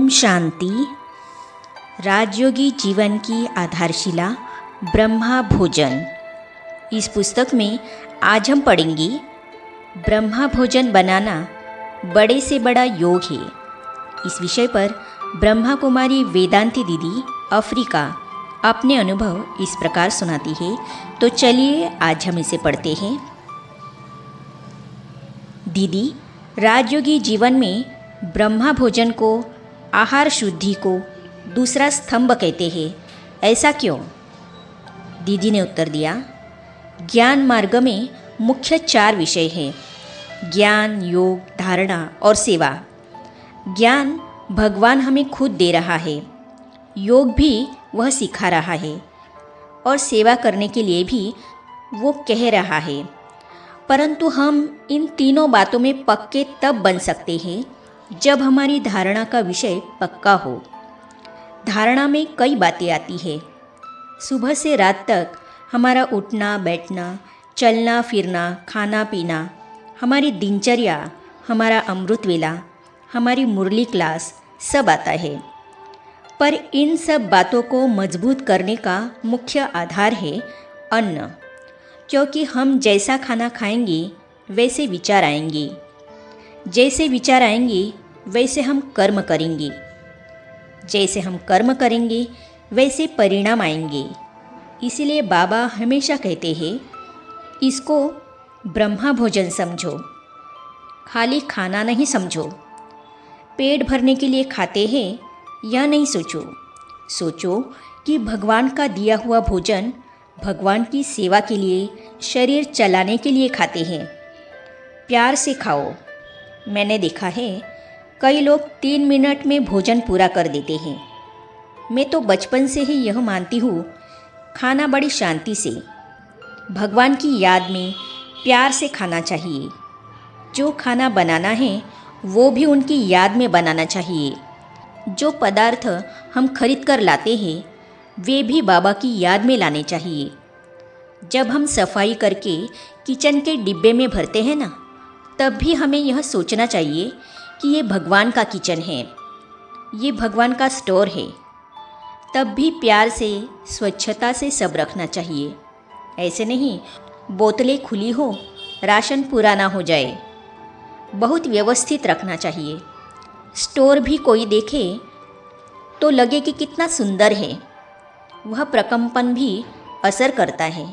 ओम शांति। राजयोगी जीवन की आधारशिला ब्रह्मा भोजन। इस पुस्तक में आज हम पढ़ेंगे ब्रह्मा भोजन बनाना बड़े से बड़ा योग है। इस विषय पर ब्रह्मा कुमारी वेदांती दीदी अफ्रीका अपने अनुभव इस प्रकार सुनाती है। तो चलिए आज हम इसे पढ़ते हैं। दीदी, राजयोगी जीवन में ब्रह्मा भोजन को, आहार शुद्धि को दूसरा स्तंभ कहते हैं, ऐसा क्यों? दीदी ने उत्तर दिया, ज्ञान मार्ग में मुख्य 4 विषय हैं: ज्ञान, योग, धारणा और सेवा। ज्ञान भगवान हमें खुद दे रहा है, योग भी वह सिखा रहा है और सेवा करने के लिए भी वो कह रहा है। परंतु हम इन तीनों बातों में पक्के तब बन सकते हैं जब हमारी धारणा का विषय पक्का हो। धारणा में कई बातें आती है। सुबह से रात तक हमारा उठना बैठना, चलना फिरना, खाना पीना, हमारी दिनचर्या, हमारा अमृत वेला, हमारी मुरली क्लास सब आता है। पर इन सब बातों को मजबूत करने का मुख्य आधार है अन्न, क्योंकि हम जैसा खाना खाएंगे वैसे विचार आएंगे, जैसे विचार आएंगे वैसे हम कर्म करेंगे, जैसे हम कर्म करेंगे वैसे परिणाम आएंगे। इसलिए बाबा हमेशा कहते हैं, इसको ब्रह्मा भोजन समझो, खाली खाना नहीं समझो। पेट भरने के लिए खाते हैं या नहीं सोचो। सोचो कि भगवान का दिया हुआ भोजन भगवान की सेवा के लिए, शरीर चलाने के लिए खाते हैं। प्यार से खाओ। मैंने देखा है कई लोग 3 मिनट में भोजन पूरा कर देते हैं। मैं तो बचपन से ही यह मानती हूँ, खाना बड़ी शांति से, भगवान की याद में प्यार से खाना चाहिए। जो खाना बनाना है वो भी उनकी याद में बनाना चाहिए। जो पदार्थ हम खरीद कर लाते हैं वे भी बाबा की याद में लाने चाहिए। जब हम सफाई करके किचन के डिब्बे में भरते हैं ना, तब भी हमें यह सोचना चाहिए कि ये भगवान का किचन है, ये भगवान का स्टोर है। तब भी प्यार से, स्वच्छता से सब रखना चाहिए। ऐसे नहीं बोतलें खुली हो, राशन पूरा ना हो जाए। बहुत व्यवस्थित रखना चाहिए। स्टोर भी कोई देखे तो लगे कि कितना सुंदर है। वह प्रकंपन भी असर करता है।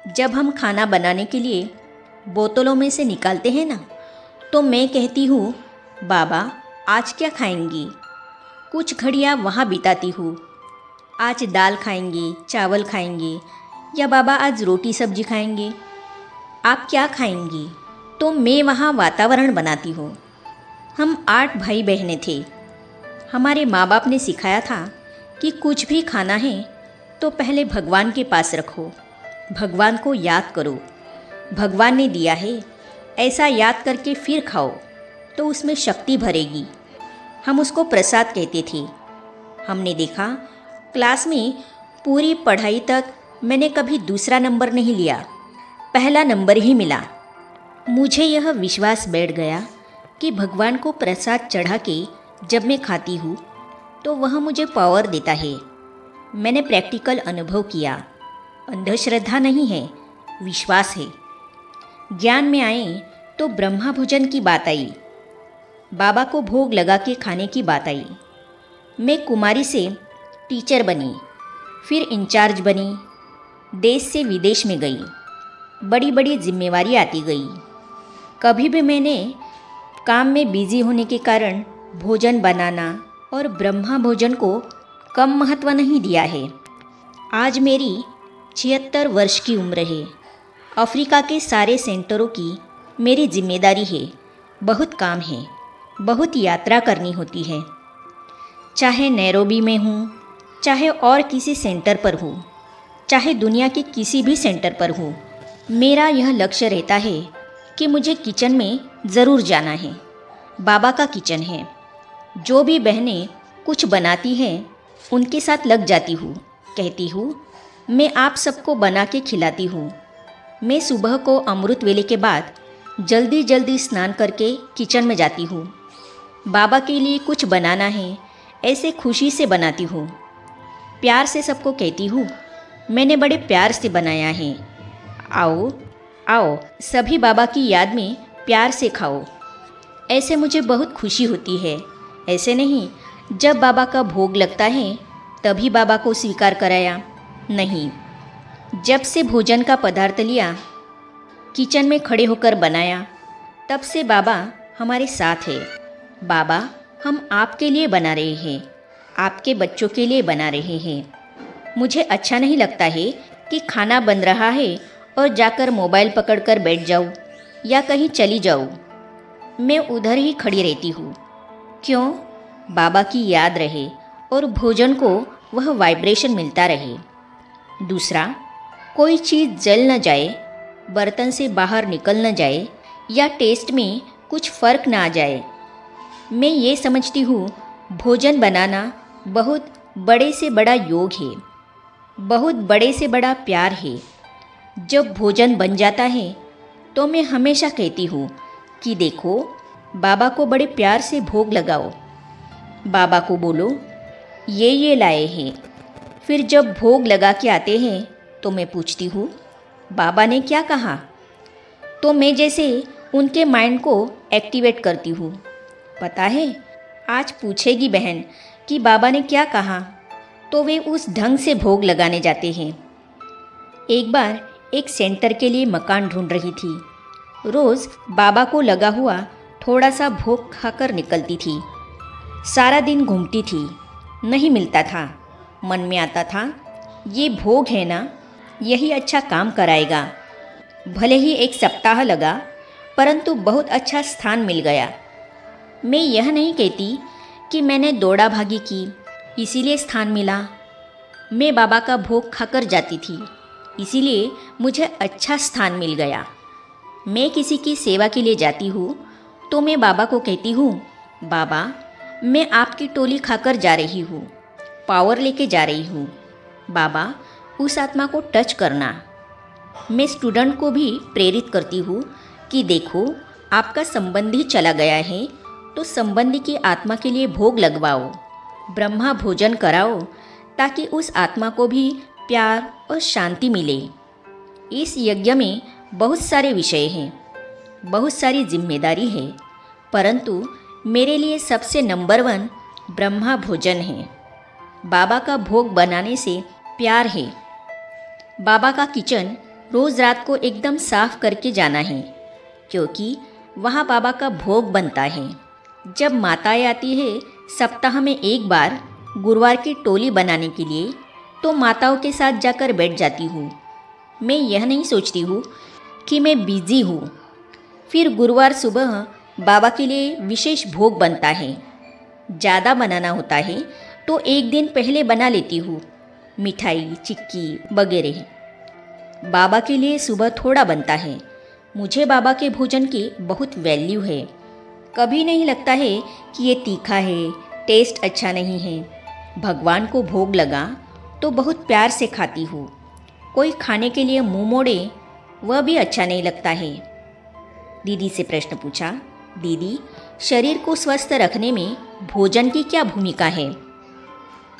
जब हम खाना बनाने के लिए बोतलों में से निकालते हैं ना, तो मैं कहती हूँ, बाबा आज क्या खाएंगी? कुछ घड़ियाँ वहाँ बिताती हूँ। आज दाल खाएंगे, चावल खाएंगे, या बाबा आज रोटी सब्जी खाएंगे? आप क्या खाएंगी? तो मैं वहाँ वातावरण बनाती हूँ। हम 8 भाई बहनें थे। हमारे माँ बाप ने सिखाया था कि कुछ भी खाना है तो पहले भगवान के पास रखो, भगवान को याद करो। भगवान ने दिया है, ऐसा याद करके फिर खाओ तो उसमें शक्ति भरेगी। हम उसको प्रसाद कहते थे। हमने देखा क्लास में पूरी पढ़ाई तक मैंने कभी दूसरा नंबर नहीं लिया, पहला नंबर ही मिला। मुझे यह विश्वास बैठ गया कि भगवान को प्रसाद चढ़ा के जब मैं खाती हूँ तो वह मुझे पावर देता है। मैंने प्रैक्टिकल अनुभव किया। अंधश्रद्धा नहीं है, विश्वास है। ज्ञान में आए तो ब्रह्मा भोजन की बात आई, बाबा को भोग लगा के खाने की बात आई। मैं कुमारी से टीचर बनी, फिर इंचार्ज बनी, देश से विदेश में गई, बड़ी बड़ी जिम्मेवारी आती गई। कभी भी मैंने काम में बिजी होने के कारण भोजन बनाना और ब्रह्मा भोजन को कम महत्व नहीं दिया है। आज मेरी 76 वर्ष की उम्र है। अफ्रीका के सारे सेंटरों की मेरी जिम्मेदारी है। बहुत काम है, बहुत यात्रा करनी होती है। चाहे नैरोबी में हूँ, चाहे और किसी सेंटर पर हूँ, चाहे दुनिया के किसी भी सेंटर पर हूँ, मेरा यह लक्ष्य रहता है कि मुझे किचन में ज़रूर जाना है। बाबा का किचन है। जो भी बहनें कुछ बनाती हैं उनके साथ लग जाती हूँ। कहती हूँ, मैं आप सबको बना के खिलाती हूँ। मैं सुबह को अमृत वेले के बाद जल्दी जल्दी स्नान करके किचन में जाती हूँ। बाबा के लिए कुछ बनाना है ऐसे खुशी से बनाती हूँ। प्यार से सबको कहती हूँ, मैंने बड़े प्यार से बनाया है। आओ आओ, सभी बाबा की याद में प्यार से खाओ। ऐसे मुझे बहुत खुशी होती है। ऐसे नहीं, जब बाबा का भोग लगता है तभी बाबा को स्वीकार कराया, नहीं, जब से भोजन का पदार्थ लिया, किचन में खड़े होकर बनाया, तब से बाबा हमारे साथ है। बाबा, हम आपके लिए बना रहे हैं, आपके बच्चों के लिए बना रहे हैं। मुझे अच्छा नहीं लगता है कि खाना बन रहा है और जाकर मोबाइल पकड़कर बैठ जाऊँ या कहीं चली जाऊँ। मैं उधर ही खड़ी रहती हूँ। क्यों? बाबा की याद रहे और भोजन को वह वाइब्रेशन मिलता रहे। दूसरा, कोई चीज़ जल न जाए, बर्तन से बाहर निकल न जाए या टेस्ट में कुछ फ़र्क ना आ जाए। मैं ये समझती हूँ, भोजन बनाना बहुत बड़े से बड़ा योग है, बहुत बड़े से बड़ा प्यार है। जब भोजन बन जाता है तो मैं हमेशा कहती हूँ कि देखो, बाबा को बड़े प्यार से भोग लगाओ। बाबा को बोलो, ये लाए हैं। फिर जब भोग लगा के आते हैं तो मैं पूछती हूँ, बाबा ने क्या कहा? तो मैं जैसे उनके माइंड को एक्टिवेट करती हूँ। पता है, आज पूछेगी बहन कि बाबा ने क्या कहा, तो वे उस ढंग से भोग लगाने जाते हैं। एक बार एक सेंटर के लिए मकान ढूंढ रही थी। रोज़ बाबा को लगा हुआ थोड़ा सा भोग खाकर निकलती थी। सारा दिन घूमती थी, नहीं मिलता था। मन में आता था, ये भोग है ना, यही अच्छा काम कराएगा। भले ही एक सप्ताह लगा, परंतु बहुत अच्छा स्थान मिल गया। मैं यह नहीं कहती कि मैंने दौड़ा भागी की इसीलिए स्थान मिला। मैं बाबा का भोग खाकर जाती थी, इसीलिए मुझे अच्छा स्थान मिल गया। मैं किसी की सेवा के लिए जाती हूँ तो मैं बाबा को कहती हूँ, बाबा, मैं आपकी टोली खाकर जा रही हूँ, पावर लेके जा रही हूँ। बाबा, उस आत्मा को टच करना। मैं स्टूडेंट को भी प्रेरित करती हूँ कि देखो, आपका संबंधी चला गया है तो संबंधी की आत्मा के लिए भोग लगवाओ, ब्रह्मा भोजन कराओ, ताकि उस आत्मा को भी प्यार और शांति मिले। इस यज्ञ में बहुत सारे विषय हैं, बहुत सारी जिम्मेदारी है, परंतु मेरे लिए सबसे नंबर 1 ब्रह्मा भोजन है। बाबा का भोग बनाने से प्यार है। बाबा का किचन रोज़ रात को एकदम साफ करके जाना है, क्योंकि वहाँ बाबा का भोग बनता है। जब माताएं आती है सप्ताह में एक बार गुरुवार की टोली बनाने के लिए, तो माताओं के साथ जाकर बैठ जाती हूँ। मैं यह नहीं सोचती हूँ कि मैं बिज़ी हूँ। फिर गुरुवार सुबह बाबा के लिए विशेष भोग बनता है। ज़्यादा बनाना होता है तो एक दिन पहले बना लेती हूँ, मिठाई, चिक्की वगैरह। बाबा के लिए सुबह थोड़ा बनता है। मुझे बाबा के भोजन की बहुत वैल्यू है। कभी नहीं लगता है कि ये तीखा है, टेस्ट अच्छा नहीं है। भगवान को भोग लगा तो बहुत प्यार से खाती हूँ। कोई खाने के लिए मुंह मोड़े, वह भी अच्छा नहीं लगता है। दीदी से प्रश्न पूछा, दीदी, शरीर को स्वस्थ रखने में भोजन की क्या भूमिका है?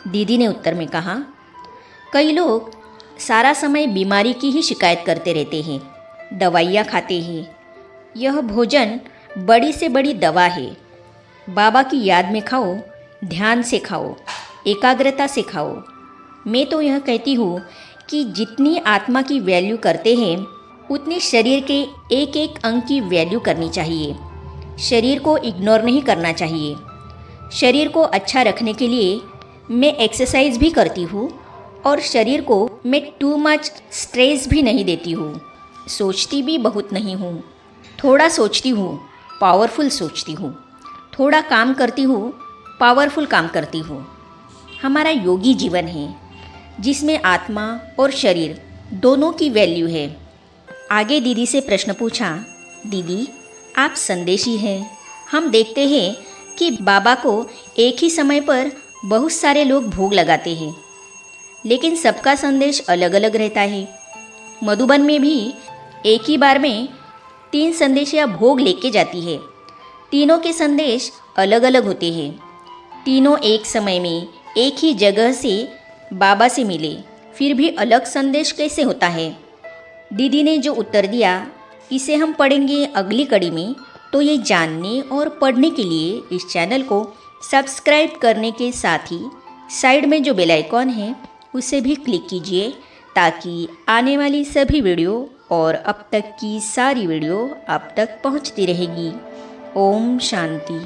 दीदी ने उत्तर में कहा, कई लोग सारा समय बीमारी की ही शिकायत करते रहते हैं, दवाइयाँ खाते हैं। यह भोजन बड़ी से बड़ी दवा है। बाबा की याद में खाओ, ध्यान से खाओ, एकाग्रता से खाओ। मैं तो यह कहती हूँ कि जितनी आत्मा की वैल्यू करते हैं, उतनी शरीर के एक एक अंग की वैल्यू करनी चाहिए। शरीर को इग्नोर नहीं करना चाहिए। शरीर को अच्छा रखने के लिए मैं एक्सरसाइज भी करती हूँ और शरीर को मैं टू मच स्ट्रेस भी नहीं देती हूँ। सोचती भी बहुत नहीं हूँ, थोड़ा सोचती हूँ, पावरफुल सोचती हूँ। थोड़ा काम करती हूँ, पावरफुल काम करती हूँ। हमारा योगी जीवन है जिसमें आत्मा और शरीर दोनों की वैल्यू है। आगे दीदी से प्रश्न पूछा, दीदी, आप संदेशी हैं। हम देखते हैं कि बाबा को एक ही समय पर बहुत सारे लोग भोग लगाते हैं, लेकिन सबका संदेश अलग अलग रहता है। मधुबन में भी एक ही बार में 3 संदेशिया भोग लेके जाती है। तीनों के संदेश अलग अलग होते हैं। तीनों एक समय में एक ही जगह से बाबा से मिले, फिर भी अलग संदेश कैसे होता है? दीदी ने जो उत्तर दिया, इसे हम पढ़ेंगे अगली कड़ी में। तो ये जानने और पढ़ने के लिए इस चैनल को सब्सक्राइब करने के साथ ही साइड में जो बेल आइकॉन है उसे भी क्लिक कीजिए, ताकि आने वाली सभी वीडियो और अब तक की सारी वीडियो आप तक पहुंचती रहेगी। ओम शांति।